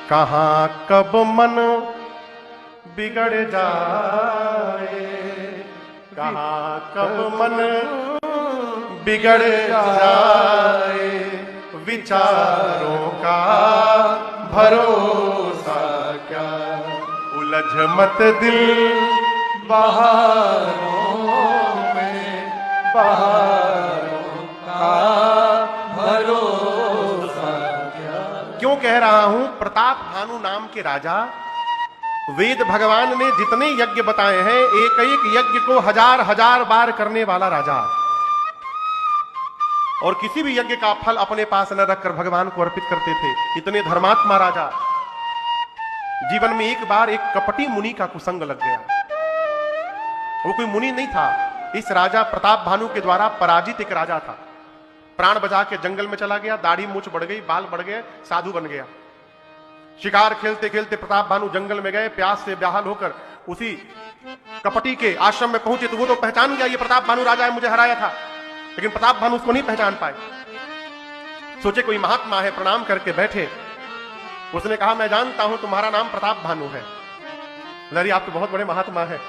कहाँ कब मन बिगड़ जाए, कहाँ कब मन बिगड़ जाए, विचारों का भरोसा क्या, उलझ मत दिल बहारों में, बहारों का भरोसा क्या। क्यों कह रहा हूं? प्रताप भानु नाम के राजा, वेद भगवान ने जितने यज्ञ बताए हैं, एक एक यज्ञ को हजार हजार बार करने वाला राजा, और किसी भी यज्ञ का फल अपने पास न रखकर भगवान को अर्पित करते थे। इतने धर्मात्मा राजा। जीवन में एक बार एक कपटी मुनि का कुसंग लग गया। वो कोई मुनि नहीं था, इस राजा प्रताप भानु के द्वारा पराजित एक राजा था। प्राण बचा के जंगल में चला गया, दाढ़ी मूछ बढ़ गई, बाल बढ़ गए, साधु बन गया। शिकार खेलते खेलते प्रताप भानु जंगल में गए, प्यास से बेहाल होकर उसी कपटी के आश्रम में पहुंचे तो वो तो पहचान गया, ये प्रताप भानु राजा है, मुझे हराया था। लेकिन प्रताप भानु उसको नहीं पहचान पाए। सोचे कोई महात्मा है, प्रणाम करके बैठे। उसने कहा, मैं जानता हूं तुम्हारा नाम प्रताप भानु है। लरी, आप तो बहुत बड़े महात्मा है,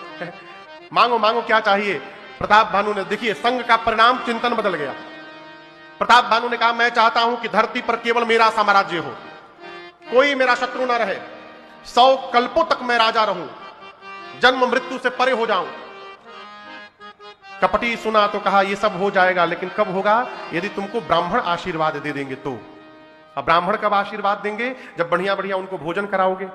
मांगो मांगो क्या चाहिए। प्रताप भानु ने, देखिए संग का परिणाम चिंतन बदल गया। प्रताप भानु ने कहा, मैं चाहता हूं कि धरती पर केवल मेरा साम्राज्य हो, कोई मेरा शत्रु ना रहे, 100 कल्पों तक मैं राजा रहूं, जन्म मृत्यु से परे हो जाऊं। कपटी सुना तो कहा, यह सब हो जाएगा, लेकिन कब होगा? यदि तुमको ब्राह्मण आशीर्वाद दे देंगे तो। अब ब्राह्मण कब आशीर्वाद देंगे? जब बढ़िया बढ़िया उनको भोजन कराओगे।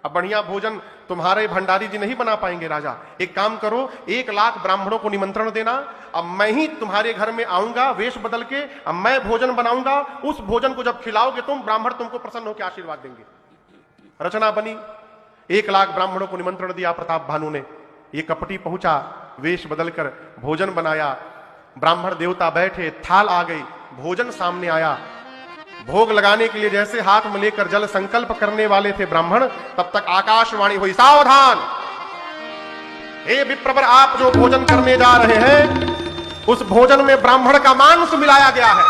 अब बढ़िया भोजन तुम्हारे भंडारी जी नहीं बना पाएंगे राजा। एक काम करो, 1 लाख ब्राह्मणों को निमंत्रण देना, अब मैं ही तुम्हारे घर में आऊंगा वेश बदल के, अब मैं भोजन बनाऊंगा, उस भोजन को जब खिलाओगे तुम, ब्राह्मण तुमको प्रसन्न होकर आशीर्वाद देंगे। रचना बनी, 1 लाख ब्राह्मणों को निमंत्रण दिया प्रताप भानु ने। ये कपटी पहुंचा, वेश बदलकर भोजन बनाया, ब्राह्मण देवता बैठे, थाल आ गई, भोजन सामने आया। भोग लगाने के लिए जैसे हाथ में लेकर जल संकल्प करने वाले थे ब्राह्मण, तब तक आकाशवाणी हुई, सावधान, हे विप्रवर, आप जो भोजन करने जा रहे हैं उस भोजन में ब्राह्मण का मांस मिलाया गया है।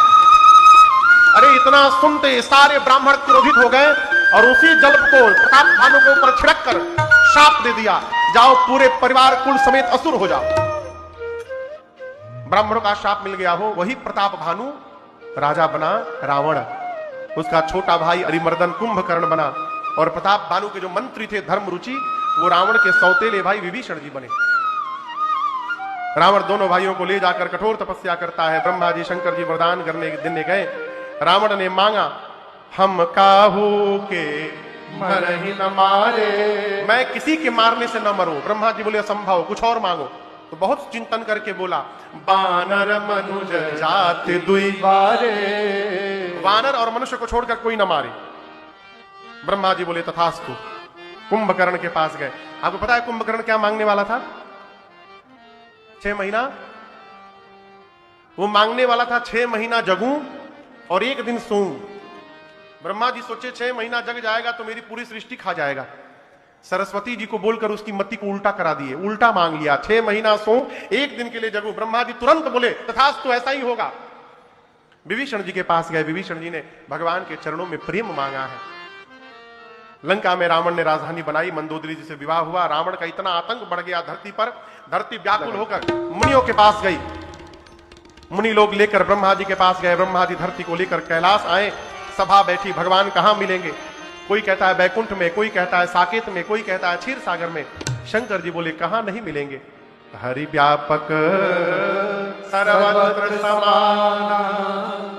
अरे इतना सुनते सारे ब्राह्मण क्रोधित हो गए और उसी जल को प्रताप भानु के ऊपर छिड़क कर शाप दे दिया, जाओ पूरे परिवार कुल समेत असुर हो जाओ। ब्राह्मणों का शाप मिल गया हो, वही प्रताप भानु राजा बना रावण। उसका छोटा भाई अरिमर्दन कुंभकर्ण बना, और प्रताप भानु के जो मंत्री थे धर्मरुचि, वो रावण के सौतेले भाई विभीषण जी बने। रावण दोनों भाइयों को ले जाकर कठोर तपस्या करता है। ब्रह्मा जी शंकर जी वरदान करने देने गए। रावण ने मांगा, हम काहू के मर ही न मारे, मैं किसी के मारने से न मरूं। ब्रह्मा जी बोले, असंभव, कुछ और मांगो। तो बहुत चिंतन करके बोला, बानर मनुज जात दुई बारे, वानर और मनुष्य को छोड़कर कोई न मारे। ब्रह्मा जी बोले, तथास्तु। कुंभकर्ण के पास गए। आपको पता है कुंभकर्ण क्या मांगने वाला था? 6 महीना वो मांगने वाला था, 6 महीना जगूं और 1 दिन सोऊं। ब्रह्मा जी सोचे 6 महीना जग जाएगा तो मेरी पूरी सृष्टि खा जाएगा। सरस्वती जी को बोलकर उसकी मति को उल्टा करा दिए, उल्टा मांग लिया, 6 महीना सो 1 दिन के लिए जगू। ब्रह्मा जी तुरंत बोले, तथास्तु, ऐसा ही होगा। विभीषण जी के पास गए। विभीषण जी ने भगवान के चरणों में प्रेम मांगा है। लंका में रावण ने राजधानी बनाई, मंदोदरी जी से विवाह हुआ। रावण का इतना आतंक बढ़ गया धरती पर, धरती व्याकुल होकर मुनियों के पास गई। मुनि लोग लेकर ब्रह्मा जी के पास गए। ब्रह्मा जी धरती को लेकर कैलाश आए। सभा बैठी, भगवान कहां मिलेंगे? कोई कहता है बैकुंठ में, कोई कहता है साकेत में, कोई कहता है क्षीर सागर में। शंकर जी बोले, कहां नहीं मिलेंगे? हरि व्यापक सर्वत्र समाना,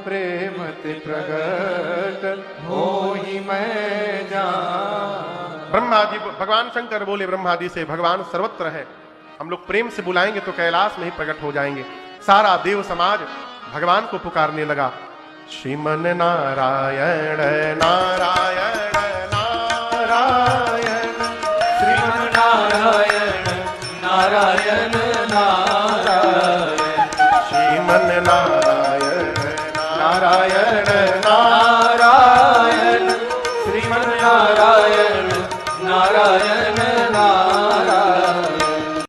प्रेमति प्रगट होहि मैं जान। ब्रह्मा जी, भगवान शंकर बोले ब्रह्मा जी से, भगवान सर्वत्र है, हम लोग प्रेम से बुलाएंगे तो कैलाश में ही प्रकट हो जाएंगे। सारा देव समाज भगवान को पुकारने लगा, श्रीमन नारायण नारायण